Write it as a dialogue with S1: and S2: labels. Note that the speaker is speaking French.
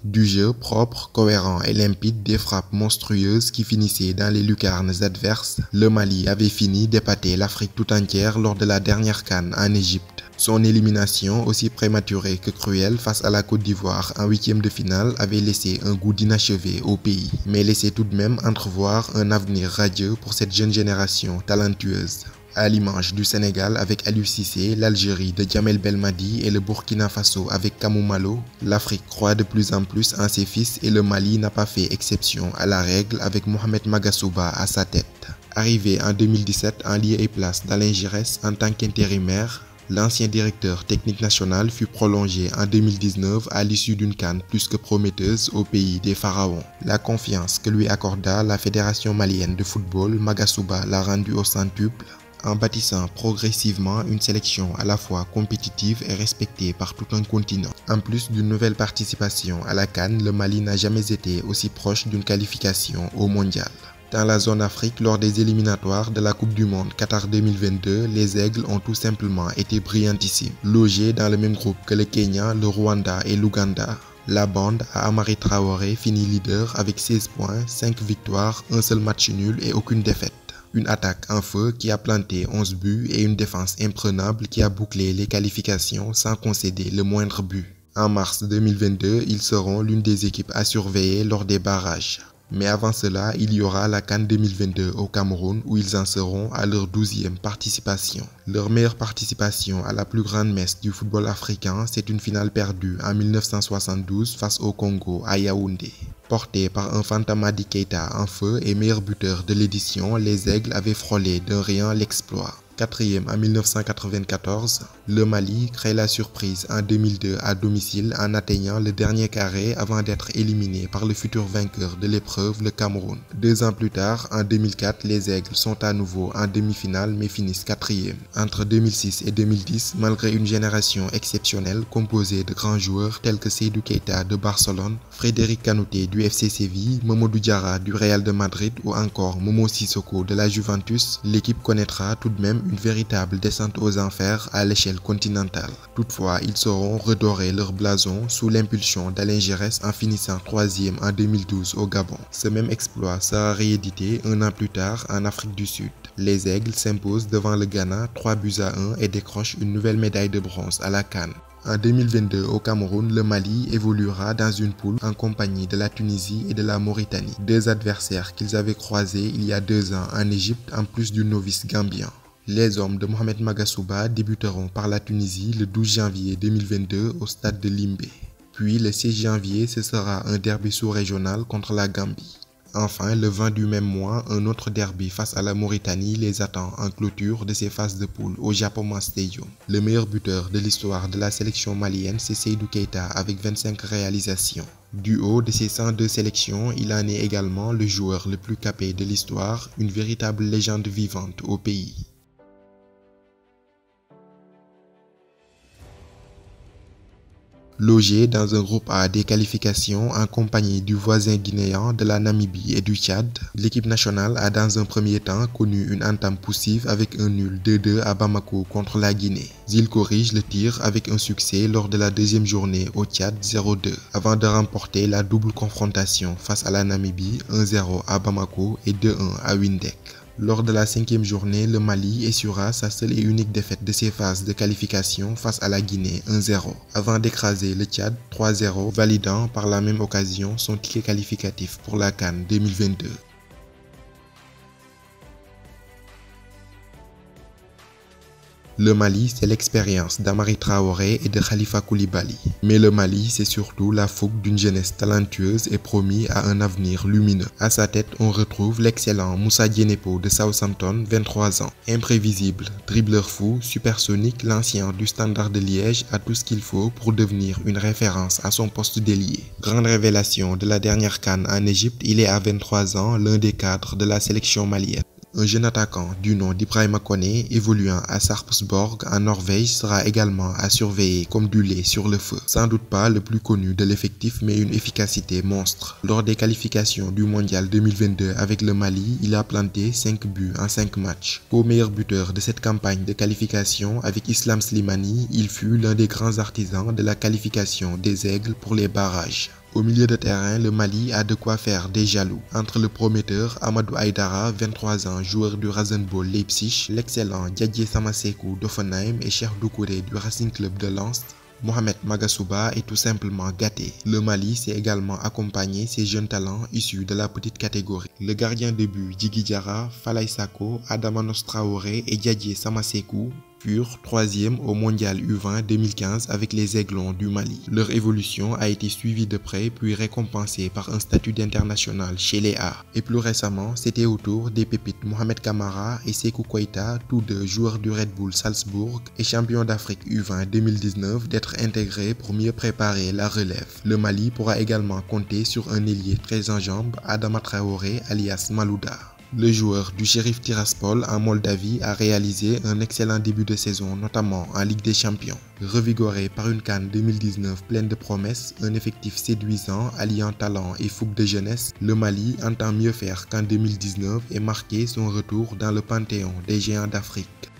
S1: Du jeu propre, cohérent et limpide, des frappes monstrueuses qui finissaient dans les lucarnes adverses, le Mali avait fini d'épater l'Afrique tout entière lors de la dernière CAN en Égypte. Son élimination, aussi prématurée que cruelle face à la Côte d'Ivoire en huitième de finale, avait laissé un goût d'inachevé au pays, mais laissait tout de même entrevoir un avenir radieux pour cette jeune génération talentueuse. À l'image du Sénégal avec Aliou Cissé, l'Algérie de Djamel Belmadi et le Burkina Faso avec Kamou Malo, l'Afrique croit de plus en plus en ses fils et le Mali n'a pas fait exception à la règle avec Mohamed Magasuba à sa tête. Arrivé en 2017 en lieu et place d'Alain Giresse en tant qu'intérimaire, l'ancien directeur technique national fut prolongé en 2019 à l'issue d'une CAN plus que prometteuse au pays des pharaons. La confiance que lui accorda la Fédération malienne de football, Magasuba l'a rendu au centuple, en bâtissant progressivement une sélection à la fois compétitive et respectée par tout un continent. En plus d'une nouvelle participation à la CAN, le Mali n'a jamais été aussi proche d'une qualification au mondial. Dans la zone Afrique, lors des éliminatoires de la Coupe du Monde Qatar 2022, les Aigles ont tout simplement été brillantissimes. Logés dans le même groupe que le Kenya, le Rwanda et l'Ouganda, la bande à Amari Traoré finit leader avec 16 points, 5 victoires, un seul match nul et aucune défaite. Une attaque en feu qui a planté 11 buts et une défense imprenable qui a bouclé les qualifications sans concéder le moindre but. En mars 2022, ils seront l'une des équipes à surveiller lors des barrages. Mais avant cela, il y aura la CAN 2022 au Cameroun où ils en seront à leur 12e participation. Leur meilleure participation à la plus grande messe du football africain, c'est une finale perdue en 1972 face au Congo à Yaoundé. Porté par un Fantamadi Keita en feu et meilleur buteur de l'édition, les Aigles avaient frôlé d'un rien l'exploit. Quatrième en 1994, le Mali crée la surprise en 2002 à domicile en atteignant le dernier carré avant d'être éliminé par le futur vainqueur de l'épreuve, le Cameroun. 2 ans plus tard, en 2004, les Aigles sont à nouveau en demi-finale mais finissent quatrième. Entre 2006 et 2010, malgré une génération exceptionnelle composée de grands joueurs tels que Seydou Keita de Barcelone, Frédéric Kanouté du FC Séville, Mamadou Diarra du Real de Madrid ou encore Momo Sissoko de la Juventus, l'équipe connaîtra tout de même une véritable descente aux enfers à l'échelle continentale. Toutefois, ils sauront redorer leur blason sous l'impulsion d'Alain Giresse en finissant 3e en 2012 au Gabon. Ce même exploit sera réédité un an plus tard en Afrique du Sud. Les Aigles s'imposent devant le Ghana 3-1 et décrochent une nouvelle médaille de bronze à la CAN. En 2022, au Cameroun, le Mali évoluera dans une poule en compagnie de la Tunisie et de la Mauritanie, 2 adversaires qu'ils avaient croisés il y a 2 ans en Égypte en plus du novice gambien. Les hommes de Mohamed Magasuba débuteront par la Tunisie le 12 janvier 2022 au stade de Limbé. Puis le 16 janvier, ce sera un derby sous-régional contre la Gambie. Enfin, le 20 du même mois, un autre derby face à la Mauritanie les attend en clôture de ces phases de poule au Japoma Stadium. Le meilleur buteur de l'histoire de la sélection malienne, c'est Seydou Keita avec 25 réalisations. Du haut de ses 102 sélections, il en est également le joueur le plus capé de l'histoire, une véritable légende vivante au pays. Logé dans un groupe A des qualifications en compagnie du voisin guinéen, de la Namibie et du Tchad, l'équipe nationale a dans un premier temps connu une entame poussive avec un nul 2-2 à Bamako contre la Guinée. Ils corrigent le tir avec un succès lors de la deuxième journée au Tchad 0-2, avant de remporter la double confrontation face à la Namibie 1-0 à Bamako et 2-1 à Windhoek. Lors de la 5e journée, le Mali essuiera sa seule et unique défaite de ses phases de qualification face à la Guinée 1-0, avant d'écraser le Tchad 3-0, validant par la même occasion son ticket qualificatif pour la CAN 2022. Le Mali, c'est l'expérience d'Amari Traoré et de Khalifa Koulibaly. Mais le Mali, c'est surtout la fougue d'une jeunesse talentueuse et promis à un avenir lumineux. À sa tête, on retrouve l'excellent Moussa Dienepo de Southampton, 23 ans. Imprévisible, dribbleur fou, supersonique, l'ancien du Standard de Liège a tout ce qu'il faut pour devenir une référence à son poste d'ailier. Grande révélation de la dernière CAN en Égypte, il est à 23 ans l'un des cadres de la sélection malienne. Un jeune attaquant du nom d'Ibrahima Koné, évoluant à Sarpsborg en Norvège, sera également à surveiller comme du lait sur le feu. Sans doute pas le plus connu de l'effectif, mais une efficacité monstre. Lors des qualifications du Mondial 2022 avec le Mali, il a planté 5 buts en 5 matchs. Co-meilleur buteur de cette campagne de qualification avec Islam Slimani, il fut l'un des grands artisans de la qualification des Aigles pour les barrages. Au milieu de terrain, le Mali a de quoi faire des jaloux. Entre le prometteur Amadou Aïdara, 23 ans, joueur du Rasenball Leipzig, l'excellent Diadje Samasekou d'Offenheim et Cheikh Doucouré du Racing Club de Lens, Mohamed Magasuba est tout simplement gâté. Le Mali s'est également accompagné ses jeunes talents issus de la petite catégorie. Le gardien de but Djigui Diarra, Falaye Sako, Adama Traoré et Diadje Samasekou furent 3e au mondial U20 2015 avec les Aiglons du Mali. Leur évolution a été suivie de près puis récompensée par un statut d'international chez les A. Et plus récemment, c'était au tour des pépites Mohamed Kamara et Sékou Koïta, tous deux joueurs du Red Bull Salzbourg et champions d'Afrique U20 2019, d'être intégrés pour mieux préparer la relève. Le Mali pourra également compter sur un ailier très en jambes, Adama Traoré alias Malouda. Le joueur du Sheriff Tiraspol en Moldavie a réalisé un excellent début de saison, notamment en Ligue des Champions. Revigoré par une CAN 2019 pleine de promesses, un effectif séduisant alliant talent et fougue de jeunesse, le Mali entend mieux faire qu'en 2019 et marquer son retour dans le panthéon des géants d'Afrique.